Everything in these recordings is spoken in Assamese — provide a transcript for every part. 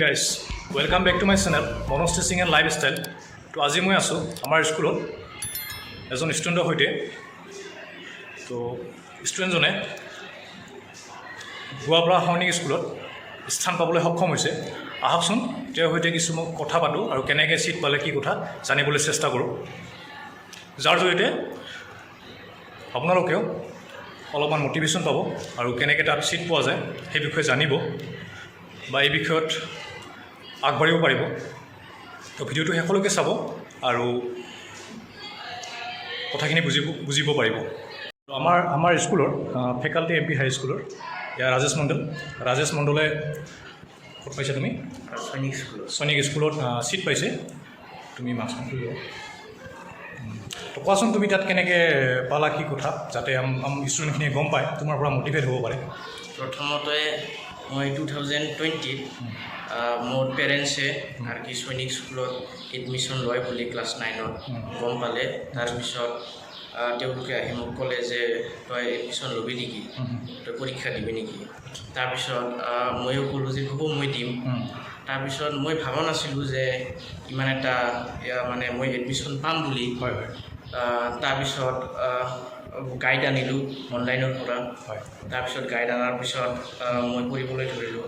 Guys welcome back to my channel Manoj teaching and lifestyle. তো আজি মই আছোঁ আমাৰ স্কুলত এজন ষ্টুডেণ্টৰ সৈতে। তো ষ্টুডেণ্টজনে গোৱালপাৰা সৈনিক স্কুলত স্থান পাবলৈ সক্ষম হৈছে। আহকচোন তেওঁৰ সৈতে কিছু মই কথা পাতোঁ আৰু কেনেকৈ ছিট পালে কি কথা জানিবলৈ চেষ্টা কৰোঁ, যাৰ জৰিয়তে আপোনালোকেও অলপমান মটিভেশ্যন পাব আৰু কেনেকৈ তাত ছিট পোৱা যায় সেই বিষয়ে জানিব বা এই বিষয়ত আগবাঢ়িব পাৰিব। তো ভিডিঅ'টো শেষলৈকে চাব আৰু কথাখিনি বুজিব পাৰিব। আমাৰ স্কুলৰ ফেকাল্টি MP হাই স্কুলৰ ইয়াৰ ৰাজেশ মণ্ডলে ক'ত পাইছা তুমি? সৈনিক স্কুলত ছিট পাইছে। তুমি মাছ তো কোৱাচোন তুমি তাত কেনেকৈ পালা, কি কথা, যাতে ষ্টুডেণ্টখিনিয়ে গম পায়, তোমাৰ পৰা মটিভেট হ'ব পাৰে। প্ৰথমতে মই 2020 মোৰ পেৰেণ্টছে আৰু কি সৈনিক স্কুলত এডমিশ্যন লয় বুলি ক্লাছ 9ত গম পালে। তাৰপিছত তেওঁলোকে আহি মোক ক'লে যে তই এডমিশ্যন ল'বি নেকি, তই পৰীক্ষা দিবি নেকি। তাৰপিছত ময়ো ক'লোঁ যে হ'ব মই দিম। তাৰপিছত মই ভবা নাছিলোঁ যে ইমান এটা মানে মই এডমিশ্যন পাম বুলি। তাৰপিছত গাইড আনিলোঁ অনলাইনৰ পৰা। তাৰপিছত গাইড অনাৰ পিছত মই পঢ়িবলৈ ধৰিলোঁ।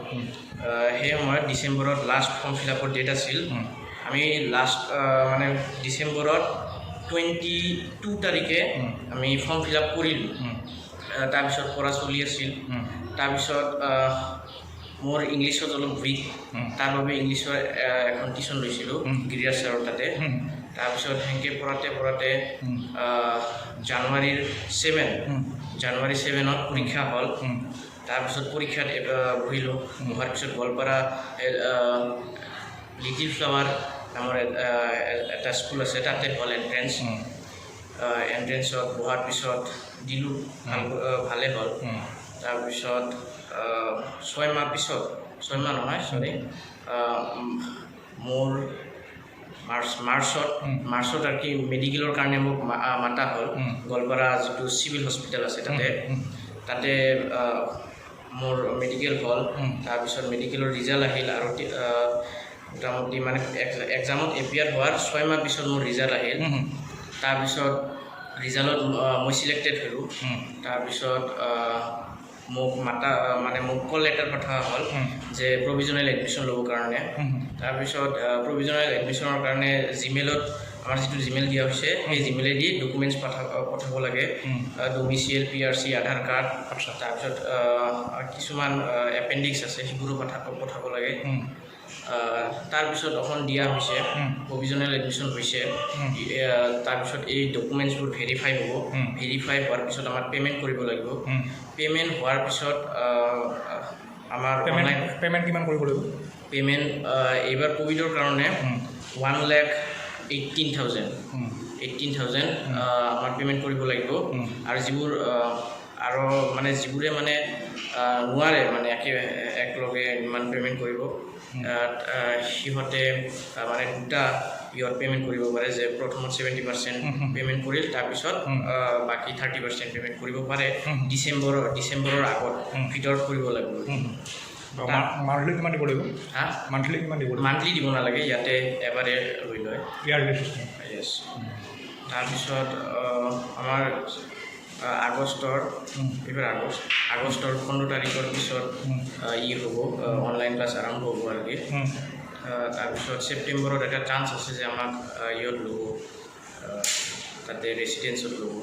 সেই সময়ত ডিচেম্বৰত লাষ্ট ফৰ্ম ফিল আপৰ ডেট আছিল। আমি লাষ্ট মানে ডিচেম্বৰত 22 তাৰিখে আমি ফৰ্ম ফিল আপ কৰিলোঁ। তাৰপিছত পঢ়া চলি আছিল। তাৰপিছত মোৰ ইংলিছত অলপ উইক, তাৰ বাবে ইংলিছৰ এখন টিউশ্যন লৈছিলোঁ গিৰিৰাজ ছাৰৰ তাতে। তাৰপিছত সেনেকৈ পঢ়াতে জানুৱাৰী 7ত পৰীক্ষা হ'ল। তাৰপিছত পৰীক্ষাত বহিলোঁ। বহাৰ পিছত গোৱালপাৰা লিটিল ফ্লাৱাৰ নামৰ এটা স্কুল আছে, তাতে হ'ল এণ্ট্ৰেঞ্চত বহাৰ পিছত দিলোঁ, ভালে হ'ল। তাৰপিছত 6 মাহ নহয় মোৰ মাৰ্চত আৰু কি মেডিকেলৰ কাৰণে মোক মাতা হ'ল। গোৱালপাৰা যিটো চিভিল হস্পিটেল আছে তাতে মোৰ মেডিকেল হ'ল। তাৰপিছত মেডিকেলৰ ৰিজাল্ট আহিল আৰু মোটামুটি মানে এক্সামত এপিয়াৰ হোৱাৰ 6 মাহ পিছত মোৰ ৰিজাল্ট আহিল। তাৰপিছত ৰিজাল্টত মই চিলেক্টেড হ'লোঁ। তাৰপিছত মোক কল লেটাৰ পঠোৱা হ'ল যে প্ৰভিজনেল এডমিশ্যন ল'বৰ কাৰণে। তাৰপিছত প্ৰভিজনেল এডমিশ্যনৰ কাৰণে জিমেইলত আমাৰ যিটো জিমেইল দিয়া হৈছে সেই জিমেইলেদি ডকুমেণ্টছ পঠাব লাগে, ডমিচিয়েল, PRC, আধাৰ কাৰ্ড। তাৰপিছত কিছুমান এপেণ্ডিক্স আছে সেইবোৰো পঠাব লাগে। তাৰপিছত অকণ দিয়া হৈছে, প্ৰভিজনেল এডমিশ্যন হৈছে। তাৰপিছত এই ডকুমেণ্টছবোৰ ভেৰিফাই হ'ব। ভেৰিফাই হোৱাৰ পিছত আমাৰ পে'মেণ্ট কৰিব লাগিব। পে'মেণ্ট হোৱাৰ পিছত আমাৰ পে'মেণ্ট কিমান কৰিব লাগিব? পে'মেণ্ট এইবাৰ ক'ভিডৰ কাৰণে 1,18,000 আমাৰ পে'মেণ্ট কৰিব লাগিব। আৰু যিবোৰে মানে নোৱাৰে মানে একেলগে ইমান পে'মেণ্ট কৰিব, সিহঁতে মানে দুটা পে'মেণ্ট কৰিব পাৰে, যে প্ৰথমত 70% পে'মেণ্ট কৰিল, তাৰপিছত বাকী 30% পে'মেণ্ট কৰিব পাৰে। ডিচেম্বৰৰ আগত ভিতৰত কৰিব লাগিব। মান্থলি কিমান দিব লাগিব? মান্থলি দিব নালাগে, ইয়াতে এবাৰে লৈ লয়। য়েছ। তাৰপিছত আমাৰ আগষ্টৰ 15 তাৰিখৰ পিছত হ'ব অনলাইন ক্লাছ আৰম্ভ হ'ব আৰু কি। তাৰপিছত ছেপ্টেম্বৰত এটা চান্স আছে যে আমাক ল'ব, তাতে ৰেচিডেঞ্চত ল'ব।